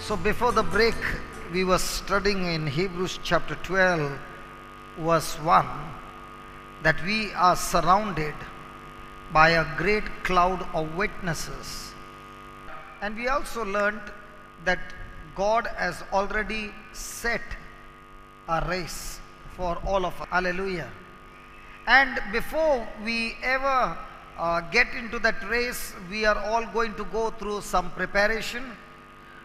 So before the break, we were studying in Hebrews chapter 12, verse 1, that we are surrounded by a great cloud of witnesses. And we also learned that God has already set a race for all of us. Hallelujah. And before we ever get into that race, we are all going to go through some preparation.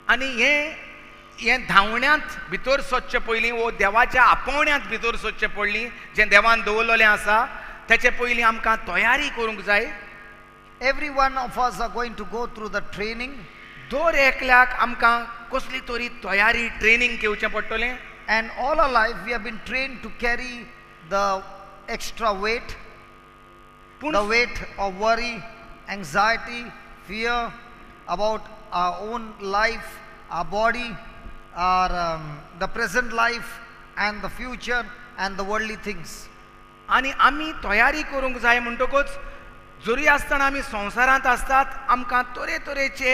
आणि हे धांवण्यात भितर सोदचे पयलीं वो देवाच्या आपोवण्यांत भितर सोदचे पडली जें देवान दवरलेलें आसा तेचे पयलीं आमकां तयारी करूंक जाय. Every one of us are going to go through the training. दर एकल्याक आमकां कसली तरी तयारी ट्रेनिंग घेवचें पडटलें. And all our life we have been trained to carry the extra weight, the weight of worry, anxiety, fear about our own life, our body, our the present life and the future and the worldly things. आनी आमी तयारी करूंक जाय म्हणटकूच जरी आसतना आमी संवसारांत आसतात आमकां तरेतरेचे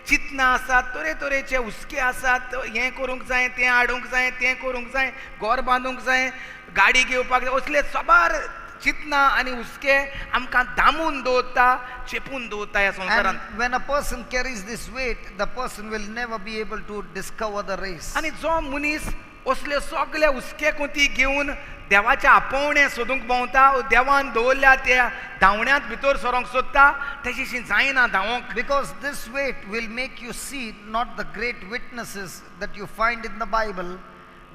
चिंतना आसात, तरेतरेचे हुस्के आसात, हें करूंक जाय, तें हाडूंक जाय, तें करूंक जाय, घर बांदूंक जाय, गाडी घेवपाक जाय, असले सबार चिंतना आनी हुस्के आमकां दामून दवरता, चेपून दवरता ह्या संवसारांत. And when a person carries this weight, the person will never be able to discover the race. आनी जो मनीस असले सगळे हुस्के कोती घेवन देवाच्या आपोवणें सोदूंक भोंवता, देवान दवरल्या त्या धांवण्यांत भितर सरोंक सोदता, तेची जायना धांवोंक. Because this weight will make you see not the great witnesses that you find in the Bible,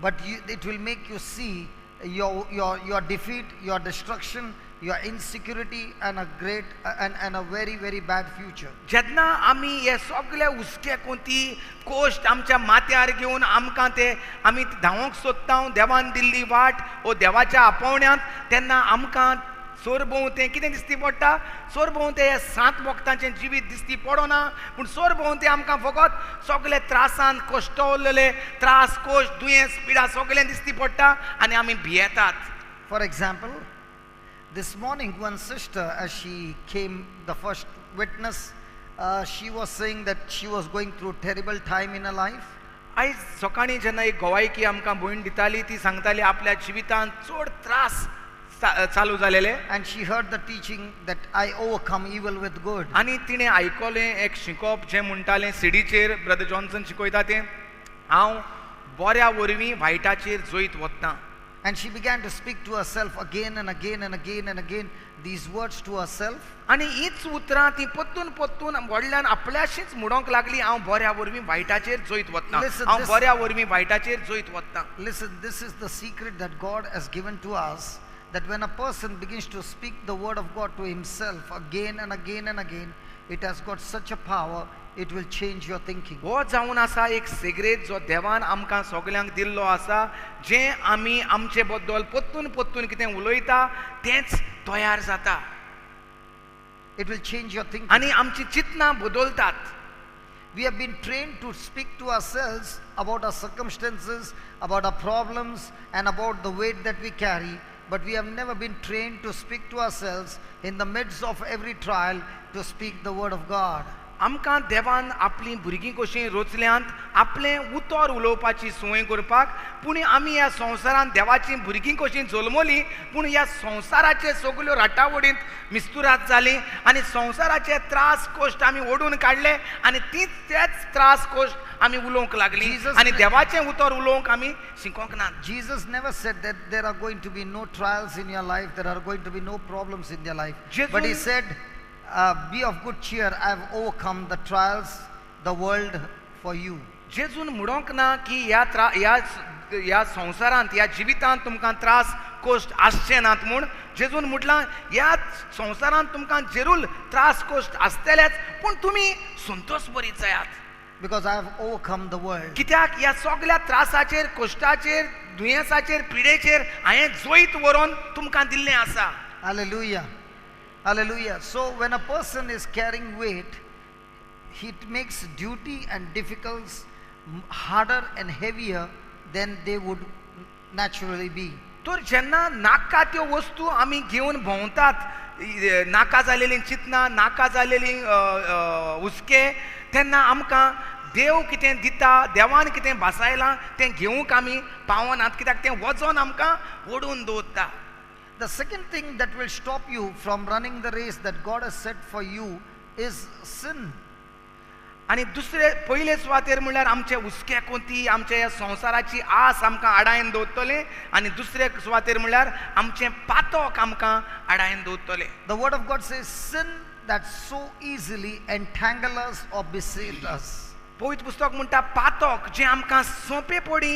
but it will make you see your defeat, your destruction, your insecurity and a great and a very very bad future. जेन्ना आमी हे सगळे हुस्के कोंती cost आमच्या माथ्यार घेवन आमकां ते आमी धांवोंक सोदता देवान दिल्ली वाट ओ देवाच्या आपोवण्यांत, तेन्ना आमकां सोरभोंवतें कितें दिसती पडटा? सोरभोंवतें हे 7 वखदांचें जिवीत दिसती पडना, पूण सोरभोंवतें आमकां फकत सगळे त्रासान कश्टवलेले त्रास, कोश्ट, दुयेंस, पिडा सगळें दिसती पडटा आनी आमी भियेतात. For example, this morning one sister, as she came, the first witness, she was saying that she was going through terrible time in her life. आयज सकाळीं जेन्ना एक गोवायकी आमकां भयण दिताली ती सांगताली आपल्या जिवितांत चड त्रास चालू जालेले. And she heard the teaching that I overcome evil with good. आनी तिणें आयकलें एक शिकोवप जें म्हणटालें सिडीचेर ब्रदर जॉन्सन शिकयता तें, हांव बऱ्या वरवीं वायटाचेर जैत वता. And she began to speak to herself again and again and again and again these words to herself. आनी हीच उतरां ती पत्तून पत्तून व्हडल्यान आपल्याशीच म्हणोंक लागली, हांव बऱ्या वरवीं वायटाचेर जैत वता, हांव बऱ्या वरवीं वायटाचेर जैत वता. Listen, this is the secret that God has given to us, that when a person begins to speak the word of God to himself again and again and again, it has got such a power, it will change your thinking. हो जावन आसा एक secrete जो देवान आमकां सगळ्यांक दिल्लो आसा, जें आमी आमचे बद्दल पत्तून पत्तून कितें उलयता तेंच तयार जाता. It will change your thinking. आनी आमची चिंतना बदलतात. We have been trained to speak to ourselves about our circumstances, about our problems and about the weight that we carry, but we have never been trained to speak to ourselves in the midst of every trial to speak the word of God. आमकां देवान आपली भुरगीं कशीं रोचल्यांत आपलें उतर उलोवपाची संवय करपाक, पूण आमी ह्या संवसारांत देवाची भुरगीं कशीं जल्मलीं, पूण ह्या संवसाराचे सगल्यो राटावडींत मिस्तुरात जालीं आनी संवसाराचे त्रास कोश्ट आमी ओडून काडले आनी तेच त्रास कोश्ट आमी उलोवंक लागलीं आनी देवाचें उतर उलोवंक आमी शिकोंक ना. Jesus never said that there are going to be no trials in your life, there are going to be no problems in your life. But he said, be of good cheer, I have overcome the trials, the world for you. जेजून म्हणोंक ना की ह्या संवसारांत ह्या जिवितांत तुमकां त्रास cost आसचे नात म्हूण. जेजून म्हटलां ह्या संवसारांत तुमकां जरूर त्रास कोश्ट आसतलेच, पूण तुमी संतोश भरीत जायात. Because I have overcome the world. कित्याक ह्या सगळ्या त्रासाचेर, कोश्टाचेर, दुयेंसाचेर, पिडेचेर हांवें जैत व्हरोन तुमकां दिल्लें आसा. Hallelujah. Hallelujah. So when a person is carrying weight, it makes duty and difficulties harder and heavier than they would naturally be. तर जेन्ना नाका त्यो वस्तू आमी घेवन भोंवतात, नाका जालेलीं चिंतना, नाका जालेलीं हुस्के, तेन्ना आमकां देव कितें दिता, देवान कितें भासायलां तें घेवंक आमी पावनात, कित्याक तें वचोन आमकां ओडून दवरता. The second thing that will stop you from running the race that God has set for you is sin. आनी दुसरे पयले सुवातेर म्हणल्यार आमचे हुस्के कोंती, आमच्या ह्या संवसाराची आस आमकां आडायन दवरतले, आनी दुसरे सुवातेर म्हणल्यार आमचें पातोक आमकां आडायन दवरतले. The word of God says sin that so easily entangle us or beset us. पवित्र पुस्तक म्हणटा पातोक जें आमकां सोंपेपणी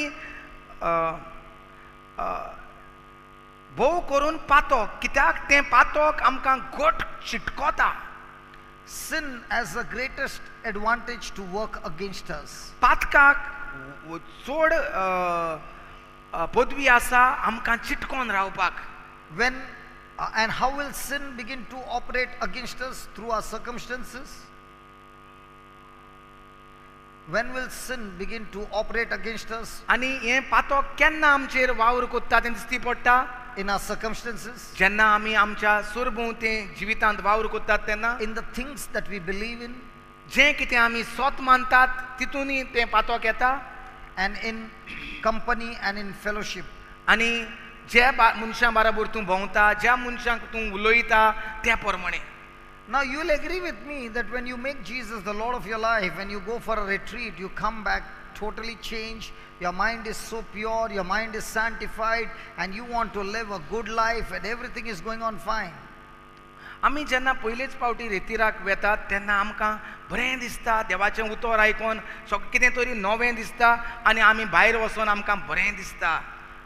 भोव करून पातोक, कित्याक तें पातोक आमकां घोट चिटकोता. Sin has the greatest advantage to work against us. पातकाक चड पदवी आसा आमकां चिटकोन रावपाक. When and how will sin begin to operate against us? Through our circumstances. When will sin begin to operate against us? आनी हें पातोक केन्ना आमचेर वावर कोत्ता तें दिसती पडटा? In our circumstances, जेन्ना आमी आमच्या सरभोंवतें जिवितांत वावर कोत्तात तेन्ना, in the things that we believe in, जें कितें आमी स्वत मानतात तितूनय तें पातोक येता. and in company and in fellowship. आनी ज्या मनशां बरोबर तूं भोंवता, ज्या मनशांक तूं उलयता त्या प्रमाणे. Now you will agree with me that when you make Jesus the Lord of your life, when you go for a retreat, you come back totally changed. Your mind is so pure, your mind is sanctified, and you want to live a good life, and everything is going on fine. आमी जेन्ना पयलेच फावटी रेतीराक वेतात तेन्ना आमकां बरें दिसता, देवाचें उतर आयकोन कितें तरी नवें दिसता, आनी आमी भायर वचोन आमकां बरें दिसता.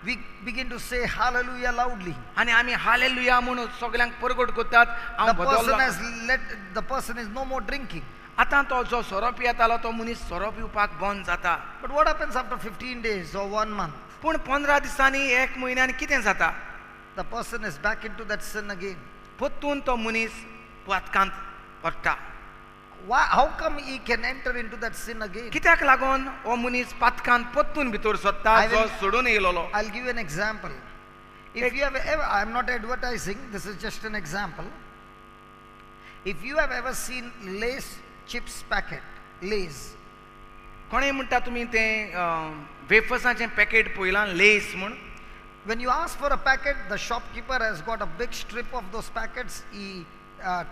We begin to say hallelujah loudly. आनी आमी हालेलुया म्हणून सगल्यांक परगट करतात, हांव बदल्लो. The person is no more drinking. आतां तो जो सोरो पियेतालो तो मनीस सोरो पिवपाक बंद जाता. But what happens after 15 days or 1 month? पूण 15 दिसांनी 1 म्हयन्यान कितें जाता? The person is back into that sin again. परतून तो मनीस पातकांत पडटा. How come he can enter into that sin again? कित्याक लागून हो मनीस पातकांत परतून भितर सोदता जो सोडून येयलोलो. I'll give you an example. If you have ever, I'm not advertising, this is just an example. If you have ever seen Lay's chips packet, Lay's. कोणें म्हणटा तुमी तें वेफर्साचें पॅकेट पळयलां, लेस म्हूण? When you ask for a packet, the shopkeeper has got a big strip of those packets. He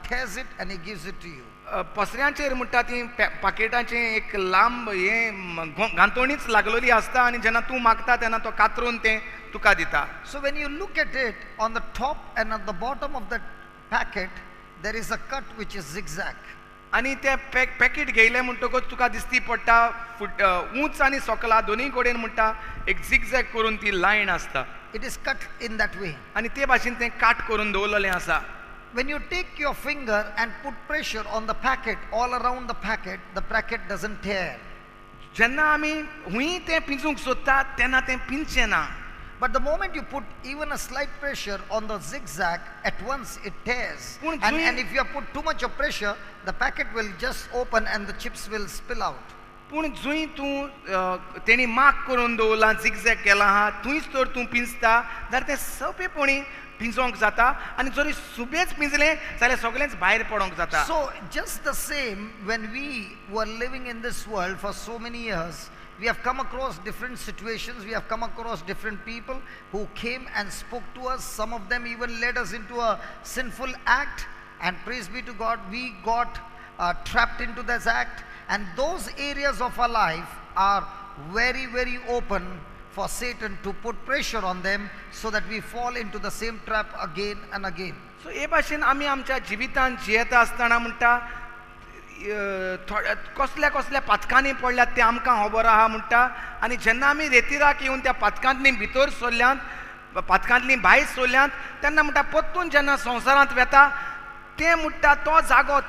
tears it and he gives it to you. पसऱ्यांचेर म्हणटा ती पाकेटाचें एक लांब हें गांथोणीच लागलेली आसता, आनी जेन्ना तूं मागता तेन्ना तो कातरून तें तुका दिता. So when you look at it, on the top and at the bottom of that packet, there is a cut which is zigzag. आनी तें पॅकेट घेयलें म्हणटकच तुका दिसती पडटा उंच आनी सकला दोनूय कडेन म्हणटा एक झिगझॅग करून ती लायन आसता. It is cut in that way. आनी ते भाशेन तें काट करून दवरलेलें आसा. When you take your finger and put pressure on the packet, all around the packet doesn't tear. जेन्ना आमी हुंय तें पिंजूंक सोदतात तेन्ना तें पिंजचें ना. But the moment you put even a slight pressure on the zigzag, at once it tears. And if you have put too much of pressure, the packet will just open and the chips will spill out. पूण जूंय तूं तेणी mark करून दवरला, zigzag केला आहा, थंयच तर तूं पिंजता जाल्यार तें सोंपेपणी पिंजोंक जाता, आनी जरी सुबेज पिंजलें जाल्यार सगळेंच भायर पडोंक जाता. So just the same, when we were living in this world for so many years, we have come across different situations, we have come across different people who came and spoke to us. Some of them even led us into a sinful act, and praise be to God, we got trapped into this act, and those areas of our life are very, very open for Satan to put pressure on them so that we fall into the same trap again and again. So हे भाशेन आमी आमच्या जिवितांत जियेता आसतना म्हणटा कसल्या कसल्या पातकांनी पडल्यात ते आमकां खबर आहा म्हणटा, आनी जेन्ना आमी रेतीराक येवन त्या पातकांतली भितर सरल्यांत, पातकांतली भायर सरल्यांत तेन्ना म्हणटा परतून जेन्ना संवसारांत वेता तें म्हणटा तो जागो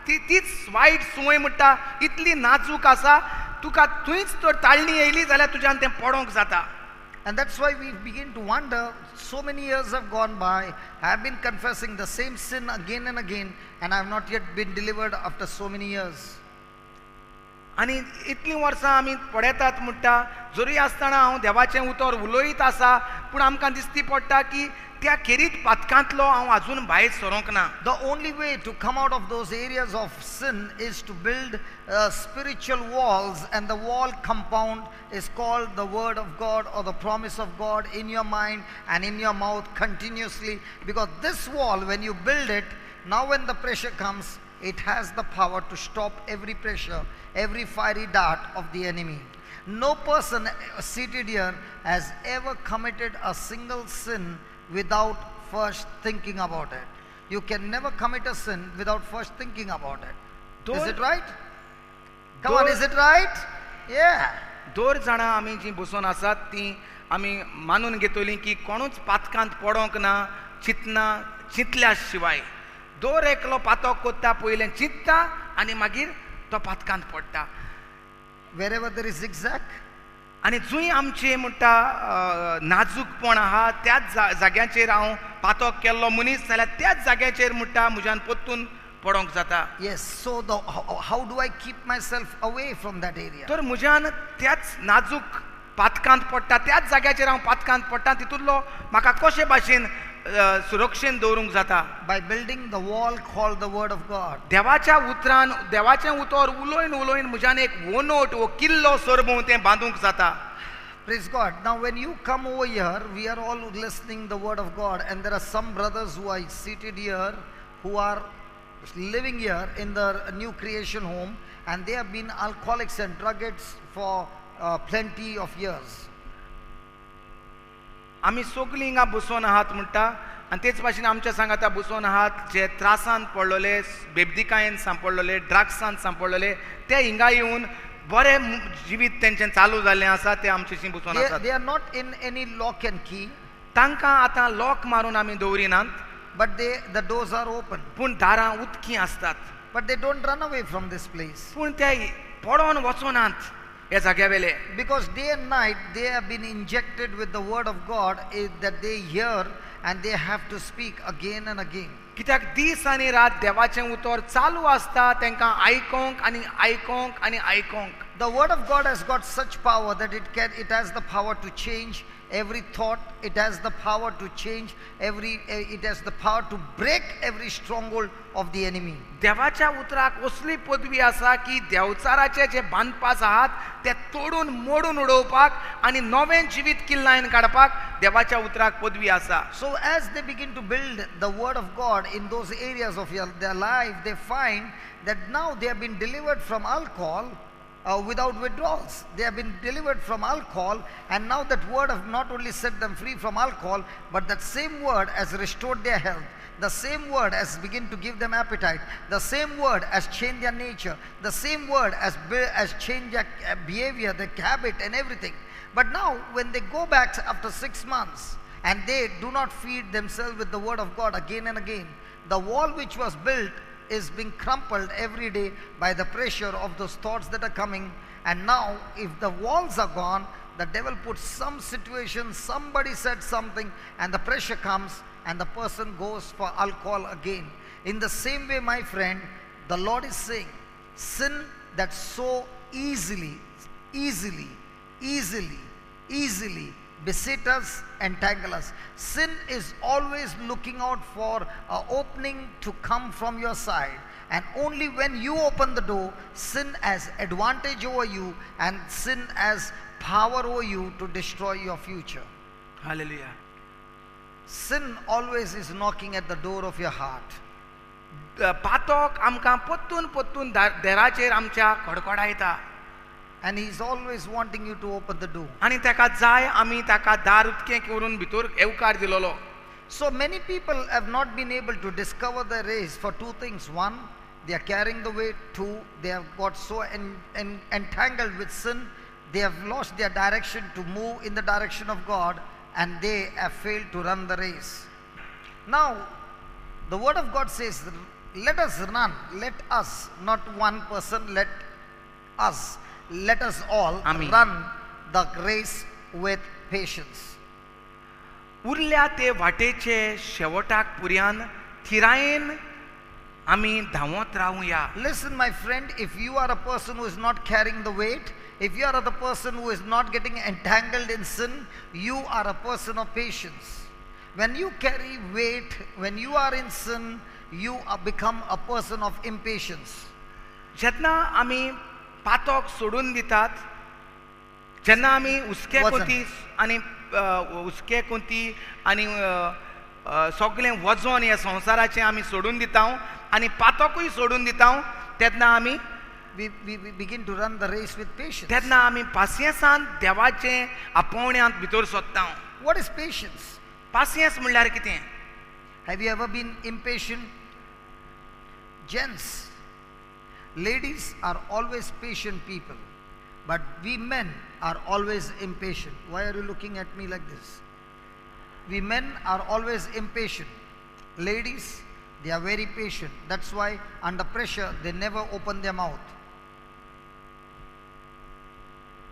तीच वायट संवय म्हणटा इतली नाजूक आसा, तुका थंयच तर ताळणी येयली जाल्यार तुज्यान तें पडोंक जाता. And that's why we begin to wonder, so many years have gone by, I have been confessing the same sin again and again, and I have not yet been delivered after so many years. आनी इतलीं वर्सां आमी पळयतात म्हणटा जरी आसतना हांव देवाचें उतर उलयत आसा पूण आमकां दिसती पडटा की त्या खेरीत पातकांतलो हांव आजून भायर सरोंक ना. The only way to come out of those areas of sin is to build spiritual walls, and the wall compound is called the word of God or the promise of God in your mind and in your mouth continuously, because this wall, when you build it, now when the pressure comes, it has the power to stop every pressure, every fiery dart of the enemy. No person seated here has ever committed a single sin without first thinking about it. You can never commit a sin without first thinking about it. Is it right? Come on, is it right? Yeah. 2 जाणां आमी जीं बसून आसात तीं आमी मानून घेतलीं की कोणूच पातकांत पडोंक ना चिंतल्या शिवाय. 2 एकलो पातक कोत्ता पयलें चिंतता आनी मागीर तो पातकांत पडटा. Wherever there is zigzag, आनी जूंय आमचें म्हणटा नाजूकपण आहा त्याच जाग्याचेर हांव पातक केल्लो मनीस जाल्यार त्याच जाग्याचेर म्हणटा म्हज्यान पोत्तून पडोंक जाता. yes, so how do I keep myself away from that area? तर म्हज्यान त्याच नाजूक पातकांत पडटा त्याच जाग्याचेर हांव पातकांत पडटा तितूंतलो म्हाका कशे भाशेन सुरक्षेन दवरूंक जाता. By building the wall called the word of God. देवाच्या उतरान देवाचें उतर उलोवन उलोवन म्हज्यान एक वोनोट वो किल्लो सरभोव तें बांदूंक जाता. Praise God. Now when you come over here, we are all listening the word of God, and there are some brothers who are seated here who are living here in the new creation home, and they have been alcoholics and drug addicts for plenty of years. आमी सगळीं हिंगा बसून आहात म्हणटा आनी तेच भाशेन आमच्या सांगाता बसून आहात जे त्रासांत पडलेले बेबदिकायेन सांपडलेले ड्रग्सांत सांपडलेले ते हिंगा येवन बरें जिवीत तेंचें चालू जाल्लें आसा ते आमचेशी बसून आसात. They are not in any lock and key, तांकां आतां लॉक मारून आमी दवरिनात but the doors are open. पूण दारां उदकीं आसतात. But they don't run away from this place, पूण ते पडोन वचोनात ह्या जाग्या वेले. because day and night they have been injected with the word of God that they hear, and they have to speak again and again. कित्याक दीस आनी रात देवाचें उतर चालू आसता तांकां आयकोंक आनी आयकोंक आनी आयकोंक. The word of God has got such power that it has the power to change every thought. It has the power to change it has the power to break every stronghold of the enemy. देवाच्या उतराक असली पदवी आसा की देवचाराचे जे बांदपास आहात ते तोडून मोडून उडोवपाक आनी नवें जिवीत किल्लायन काडपाक देवाच्या उतराक पदवी आसा. So as they begin to build the word of God in those areas of their life, they find that now they have been delivered from alcohol without withdrawals. They have been delivered from alcohol, and now that word have not only set them free from alcohol, but that same word has restored their health. The same word has begun to give them appetite. The same word has changed their nature. The same word has changed their behavior, their habit and everything. But now when they go back after 6 months and they do not feed themselves with the word of God again and again, the wall which was built is being crumpled every day by the pressure of those thoughts that are coming. And now if the walls are gone, the devil puts some situation, somebody said something, and the pressure comes and the person goes for alcohol again. In the same way, my friend, the Lord is saying, sin that so easily beset us, entangle us. Sin is always looking out for an opening to come from your side, and only when you open the door, sin has advantage over you, and sin has power over you to destroy your future. Hallelujah. Sin always is knocking at the door of your heart. पातोक आमकां पोत्तून पोत्तून देराचेर आमच्या खडखडायता. And he's always wanting you to open the door. आनी ताका जाय आमी ताका दार उदकें करून भितर येवकार दिलोलो. So many people have not been able to discover the race for 2 things. 1, they are carrying the weight. 2, they have got so entangled with sin, they have lost their direction to move in the direction of God, and they have failed to run the race. Now, the word of God says, let us run, let us, not one person, let us all Amen. run the race with patience. उरल्या ते वाटेचे शेवटाक पुर्यान थिरायेन आमी धांवत रावया. Listen, my friend, if you are a person who is not carrying the weight, if you are the person who is not getting entangled in sin, you are a person of patience. When you carry weight, when you are in sin, you become a person of impatience. जेन्ना आमी पातोक सोडून दितात, जेन्ना आमी उस्के वचन. कोंती आनी उस्के कोंती आनी सगळें वजन ह्या संवसाराचें आमी सोडून दिता आनी पातोकूय सोडून दिता, तेन्ना आमी We begin to run the race with patience. तेन्ना आमी पासियेंसान देवाचे आपोवण्यांत भितर सोदता. What is patience? पासियेंस म्हणल्यार कितें? Have you ever been impatient? Gents, ladies are always patient people, but we men are always impatient. Why are you looking at me like this? We men are always impatient. Ladies, they are very patient. That's why under pressure they never open their mouth.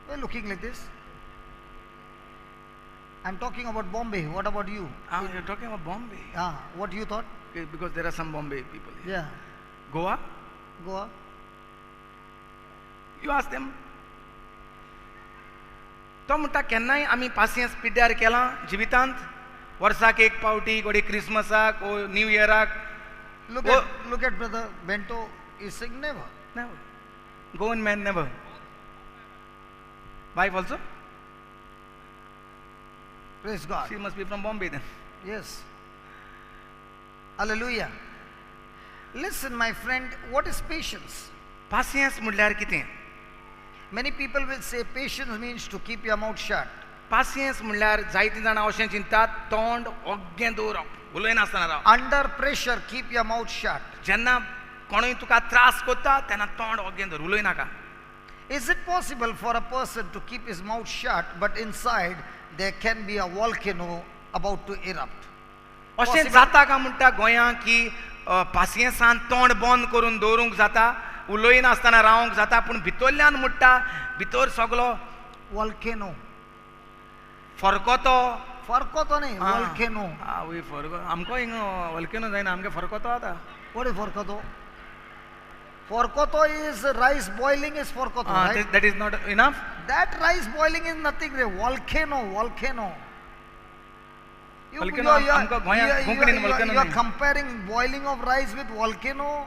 Why are you looking like this? I'm talking about Bombay. What about you? You're talking about Bombay. What you thought? Because there are some Bombay people here. Yeah. Goa? Goa. You ask them. तो म्हणटा केन्नाय आमी पासियेंस पिड्ड्यार केलां जिवितांत, वर्साक एक पावटी, कोडी क्रिसमसाक ओ new इयराक. Look at brother Bento is saying never. Never. Goan man never. Wife also? Praise God. She must be from Bombay then. Yes. Hallelujah. Listen, my friend, what is patience? पासियेंस म्हणल्यार कितें? Many people will say patience means to keep your mouth shut. पासियेंस म्हणल्यार जायतीं जाणां अशें चिंतात, तोंड ओग्गें दवरप, उलयनासतना रावप. Under pressure, keep your mouth shut. जेन्ना कोणूय तुका त्रास कोत्ता तेन्ना तोंड ओग्गें दवर, उलय नाका. Is it possible for a person to keep his mouth shut, but inside there can be a volcano about to erupt? अशें जाता काय म्हणटा गोंयांत की पासियेंसान तोंड बंद करून दवरूंक जाता, उलयनासतना रावंक जाता, पूण भितरल्यान म्हणटा भितर सगलो Volcano. फरकोतो. फरकोतो न्ही, volcano. आवय फरको आमकां हिंग वल्केनो जायना, आमगे फरकोतो आता. What is forkoto? Forkoto is rice boiling is forkoto, right? That is not enough. That rice boiling is nothing. Volcano. You Volcano, हमको गोंया कोंकणीन volcano are नहीं. comparing boiling of rice with volcano.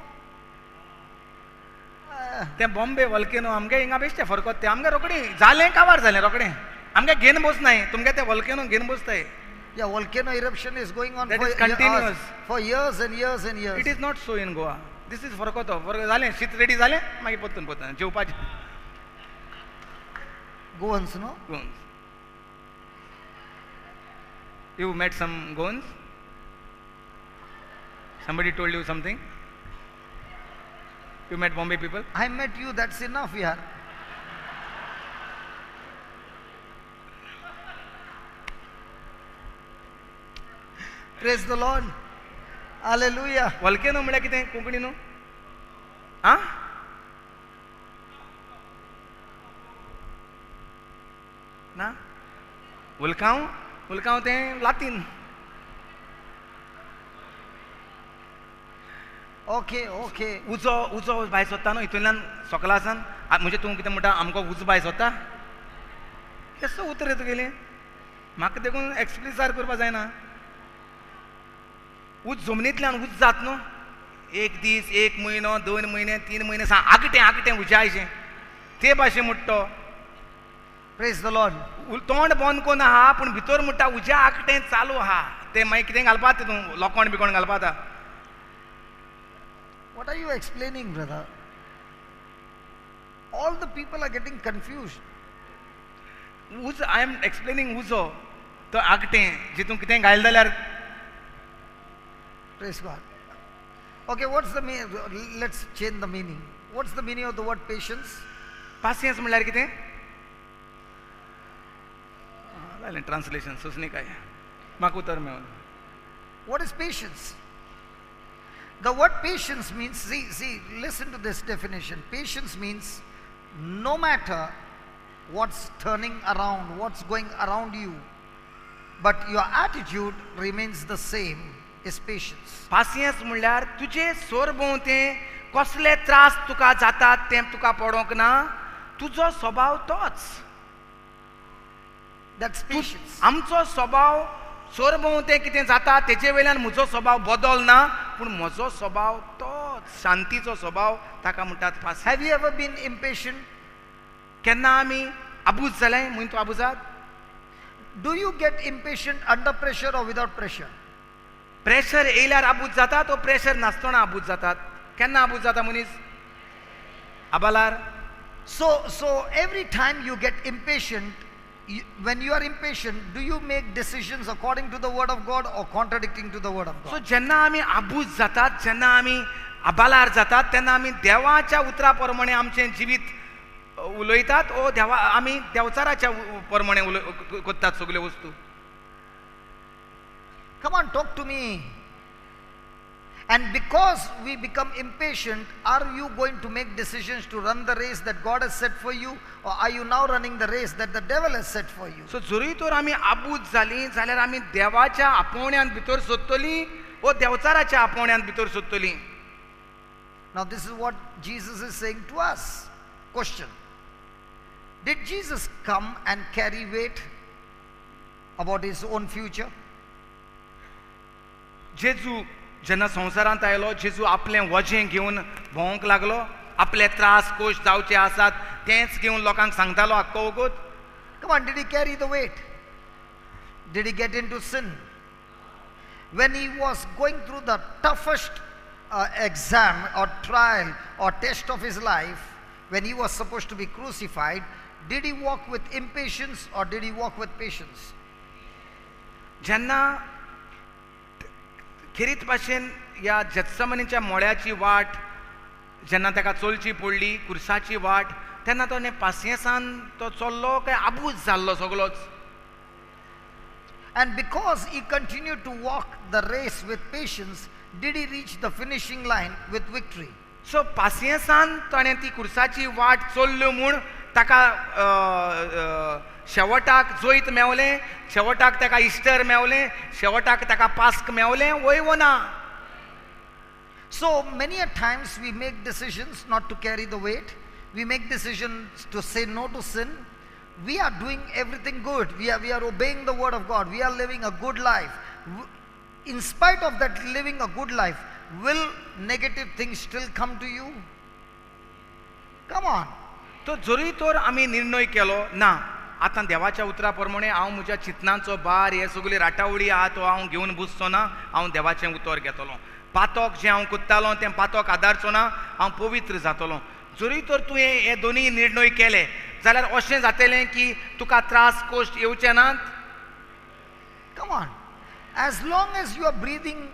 ते Bombay volcano आमगे हिंगा बेश्टे फरकोत ते आमगे रोकडी जालें काबार जालें रोकडें. आमगे घेन बसनाय, तुमगे ते वल्केनो घेन बसताय. Yeah, volcano eruption is going on That for is continuous. For years and years and years. It is not so in Goa. This is फरकोतो. जालें शीत रेडी जालें मागीर पोत्तून जेवपाचें. Goans, no? Goans. You met some Goans? Somebody told you something? You met Bombay people? I met you, that's enough, yeah. Praise the Lord. Hallelujah. Volcano म्हळ्यार कितें कोंकणी न्हू? आं? ना? उल्कांव तें लातीन. Okay. उजो भायर सोदता न्हू हितूंतल्यान सकलासान. म्हणजे तूं कितें म्हणटा आमकां उज भायर सोदता? केसो उतर रे तुगेलें? म्हाका देखून एक्सप्रेस करपा जायना. उज जमनींतल्यान उज जात न्हू. एक दीस, एक म्हयनो, 2 म्हयने, 3 म्हयने सा आगटें उजायचें. ते भाशेन म्हणटा Praise the Lord. तोंड बंद कोन्न आहा पूण भितर म्हणटा उज्या आगटें चालू आहा. ते मागीर कितें घालपा तितून लोकोण बिकोण घालपा ता. What are you explaining, brother? All the people are getting confused. उज I am explaining उजो तो आगटें जितून कितें घायल जाल्यार. Praise God. Okay, what's the meaning? Let's change the meaning. What's the meaning of the word patience? पासियेंस म्हणल्यार कितें? जालें ट्रान्सलेशन सुचनी काय म्हाका उतर मेळ्ळो. What is patience? The word patience means, see, listen to this definition. Patience means no matter what's turning around, what's going around you, but your attitude remains the same is patience. पासियेंस म्हणल्यार तुजे सोरभोवतें कसले त्रास तुका जातात तें तुका पडोंक ना, तुजो स्वभाव तोच. That's patience. आमचो स्वभाव सोरभोवतें कितें जाता तेजे वयल्यान म्हजो स्वभाव बदलना, पूण म्हजो स्वभाव तोच शांतीचो स्वभाव, ताका म्हणटात पासियेंस. Have you ever been impatient? केन्ना आमी आबूज जालें म्हूण तूं आबुजात? Do you get impatient under pressure or without pressure? Pressure येयल्यार आबूज जातात ओ प्रेशर नासतना आबूज जातात? केन्ना आबूज जाता मनीस? आबालार. So every time you get impatient, when you are impatient, do you make decisions according to the word of God or contradicting to the word of so God? जेन्ना आमी आबूज जातात, जेन्ना आमी आबालार जातात, तेन्ना आमी देवाच्या उतरा प्रमाणे आमचें जिवीत उलयतात ओ आमी देवचाराच्या प्रमाणे कोत्तात सगल्यो वस्तू. Come on, talk to me. And because we become impatient, are you going to make decisions to run the race that God has set for you, or are you now running the race that the devil has set for you? सो जरी तर आमी आबूज जालीं जाल्यार आमी देवाच्या आपोवण्यांत भितर सोदतलीं ओ देवचाराच्या आपोवण्यांत भितर सोदतलीं? Now this is what Jesus is saying to us. Question: did Jesus come and carry weight about his own future? जेजू जेन्ना संवसारांत आयलो, जेजू आपलें वजें घेवन भोंवंक लागलो, आपले त्रास कोश जावचे आसात तेंच घेवन लोकांक सांगतालो आख्खो वगत. Come on, did he carry the weight? Did he get into sin? When he was going through the toughest exam or trial or test of his life, when he was supposed to be crucified, did he walk with impatience or did he walk with patience? जेन्ना खेरीत भाशेन ह्या जेत्समनीच्या मोळ्याची वाट जेन्ना ताका चलची पडली, कुर्साची वाट, तेन्ना तो पासियेंसान तो चल्लो काय आबूज जाल्लो सगळोच? And because he continued to walk the race with patience, did he reach the finishing line with victory? सो पासियेंसान ताणें ती कुर्साची वाट चल्ल्यो म्हूण ताका शेवटाक जैत मेवलें, शेवटाक ताका इस्टर मेवलें, शेवटाक ताका पास्क मेवलें, वय वो ना. So many a times we make decisions not to carry the weight. We make decisions to say no to sin. We are doing everything good. We are obeying the word of God. We are living a good life. In spite of that living a good life, will negative things still come to you? Come on. तो जरी तर आमी निर्णय केलो ना आतां देवाच्या उतरा प्रमाणे हांव म्हज्या चिंतनाचो भार हे सगळी राटावळी आहा तो हांव घेवन बसचो ना, हांव देवाचें उतर घेतलो. पातोक जें हांव कोत्तालो तें पातोक आदारचो ना, हांव पवित्र जातलो. जरी तर तुवें हे दोनी निर्णय केले जाल्यार अशें जातलें की तुका त्रास कोश्ट येवचे नात. Come on. As long as you are breathing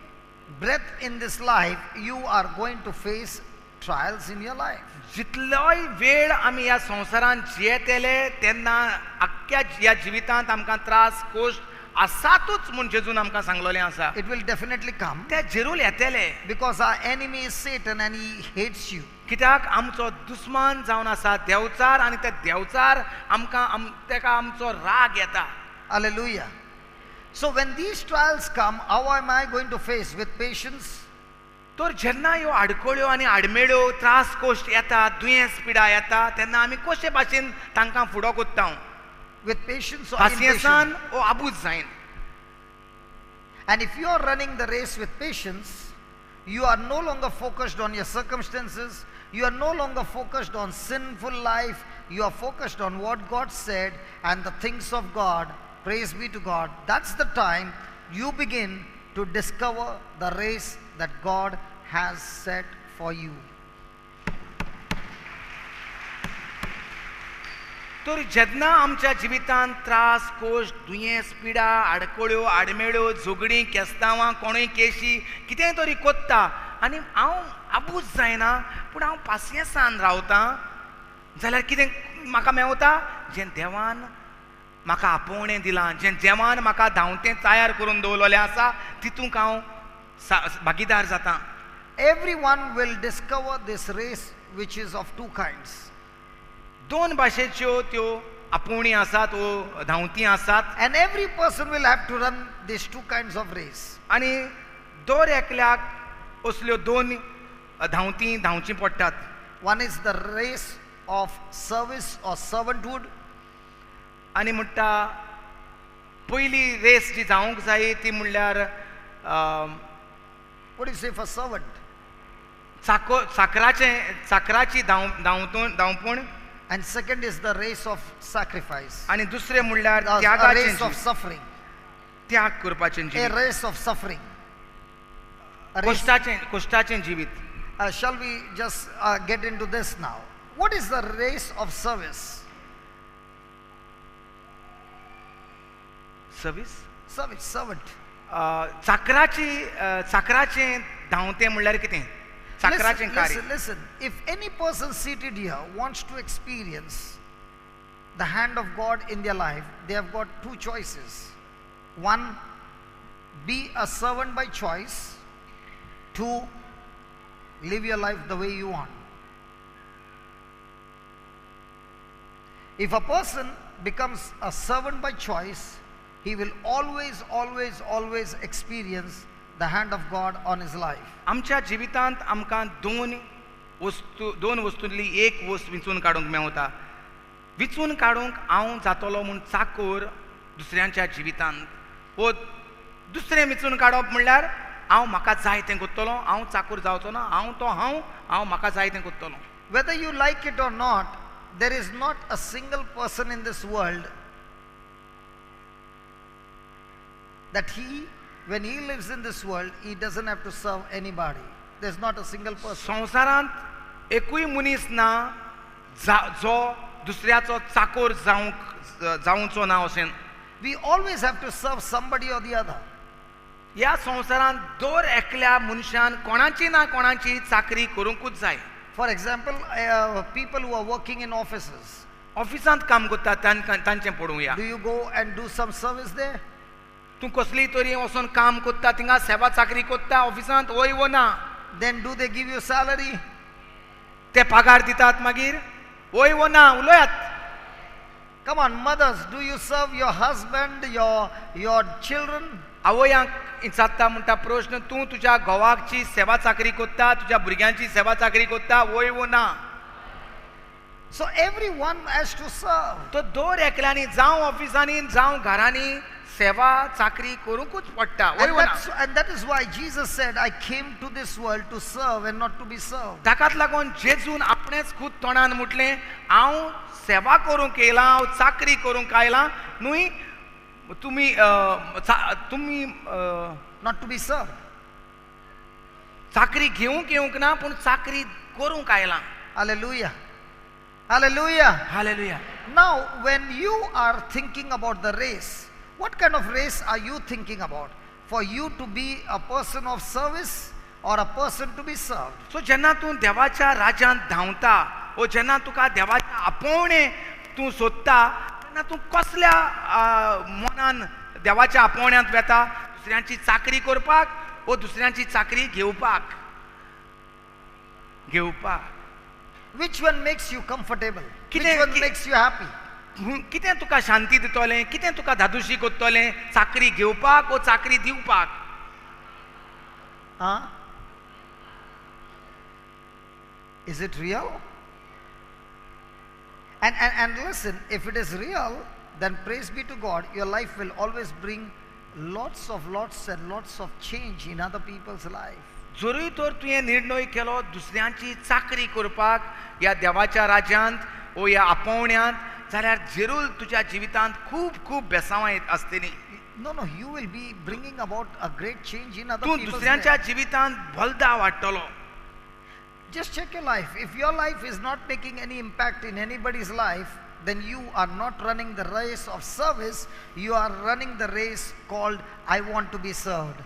breath in this life, you are going to face trials in your life. जितलोय वेळ आमी ह्या संवसारांत जियेतेले तेन्ना आख्ख्या ह्या जिवितांत आमकां त्रास कोश्ट आसातूच म्हूण जेजून आमकां सांगलोलें आसा. It will definitely come. ते जरूर येतले. Because our enemy is Satan and he hates you. कित्याक आमचो दुस्मान जावन आसा देवचार आनी ते देवचार आमकां तेका आमचो राग येता. Hallelujah. So when these trials come, how am I going to face? With patience? तर जेन्ना ह्यो आडकोळ्यो आनी आडमेळ्यो त्रास कोश्ट येता, दुयेंस पिडा येता, तेन्ना आमी कशे भाशेन तांकां फुडो कोत्ता? With patience or impatience? पासियेंसान ओ आबूज जायन. And if you are running the race with patience, you are no longer focused on your circumstances. You are no longer focused on sinful life. You are focused on what God said and the things of God. Praise be to God. That's the time you begin to discover the race that God has set for you. तर जेन्ना आमच्या जिवितांत त्रास cost दुयेंस पिडा आडकोळ्यो आडमेळ्यो झगडीं केस्तांवां कोणूय केशी कितेंय तरी कोत्ता आनी हांव आबूज जायना पूण हांव पासियेंसान रावतां जाल्यार कितें म्हाका मेवता? जें देवान म्हाका आपोवणें दिलां, जें देवान म्हाका धांवतें तयार करून दवरलेलें आसा तितूंत हांव भागीदार जातां. Everyone will discover this race which is of two kinds. दोन भाशेच्यो त्यो आपोवणी आसात वो धांवती आसात. And every person will have to run these two kinds of race. आनी दर एकल्याक असल्यो दोन धांवती धांवची पडटात. One is the race of service or servanthood, आनी म्हणटा पयली रेस जी जावंक जाय ती म्हणल्यार what do you say for servant? चाकराची धांवपूण. And second is the race of sacrifice, आनी दुसरें म्हणल्यार a त्यागाचें race of जीव, suffering, त्याग करपाचें a जिवीत, race of suffering. A race. कश्टाचें जिवीत. Shall we just get into this now? What is the race of service? Service Service, servant. चाकराचें धांवतें म्हणल्यार कितें? चाकराचें कार्य. Listen. If any person seated here wants to experience the hand of God in their life, they have got two choices. One, be a servant by choice. Two, live your life the way you want. If a person becomes a servant by choice, he will always experience the hand of God on his life. आमच्या जिवितांत आमकां दोन वस्तूंतली एक वस्त विंचून काडूंक मेवता. विंचून काडूंक हांव जातलो म्हूण चाकोर दुसऱ्यांच्या जिवितांत, वो दुसरें विंचून काडप म्हणल्यार हांव म्हाका जाय तें करतलो, हांव चाकोर जावचो ना, हांव म्हाका जाय तें करतलो. Whether you like it or not, there is not a single person in this world that when he lives in this world, he doesn't have to serve anybody. There's not a single person. संवसारांत एकूय मनीस ना जो दुसऱ्याचो चाकोर जावचो ना अशें. We always have to serve somebody or the other. ह्या संवसारांत दर एकल्या मनशान कोणाची ना कोणाची चाकरी करूंकूच जाय. For example, people who are working in offices. ऑफिसांत काम करता तांचें पळोवया. Do you go and do some service there? तूं कसली तरी वचून काम करता, थिंगा सेवा चाकरी करता ऑफिसांत, वय वो ना? Then do they give you salary? ते पगार दितात मागीर? वय वो ना? उलयात. Come on, mothers, do you serve your husband, your children? आवयांक इचारता म्हणटा प्रश्न, तूं तुज्या घोवाची सेवा चाकरी करता, तुज्या भुरग्यांची सेवा चाकरी करता, वय वो ना? So everyone has to serve. तो दर एकल्यानी जावं ऑफिसांनी जावं घरांनी सेवा चाकरी करूंकूच पडटा. And that is why Jesus said, I came to this world to serve and not to be served. ताकाच लागून जेजून आपणेच खुद तोंडान म्हटलें, हांव सेवा करूंक येयलां, हांव चाकरी करूंक आयलां, न्हय तुमी Not to be served. चाकरी येवंक ना, पूण चाकरी करूंक आयलां. Hallelujah. Hallelujah. Hallelujah. Now, when you are thinking about the race, what kind of race are you thinking about? For you to be a person of service or a person to be served? सो जेन्ना तूं देवाच्या राज्यांत धांवता, वो जेन्ना तुका देवाच्या आपोवणे तूं सोदता, तेन्ना तूं कसल्या मनान देवाच्या आपोवण्यांत वेता? दुसऱ्यांची चाकरी करपाक वो दुसऱ्यांची चाकरी घेवपाक? Which one makes you comfortable? Which कितें- one makes you happy? कितें तुका शांती दितलें? कितें तुका धादोशी करतलें? चाकरी घेवपाक वो चाकरी दिवपाक? Huh? Is it real? And listen, if it is real, then praise be to God, your life will always bring lots and lots of change in other people's life. जरूय तर तुवें निर्णय केलो दुसऱ्यांची चाकरी करपाक ह्या देवाच्या राज्यांत वो ह्या आपोवण्यांत, जाल्यार जरूर तुज्या जिवितांत खूब बेसांवां आसतलीं. No, you will be bringing about a great change in other तूं people's दुसऱ्यांच्या life. जिवितांत भलता वाडटलो. Just check your life. If your life is not making any impact in anybody's life, then you are not running the race of service. You are running the race called I want to be served.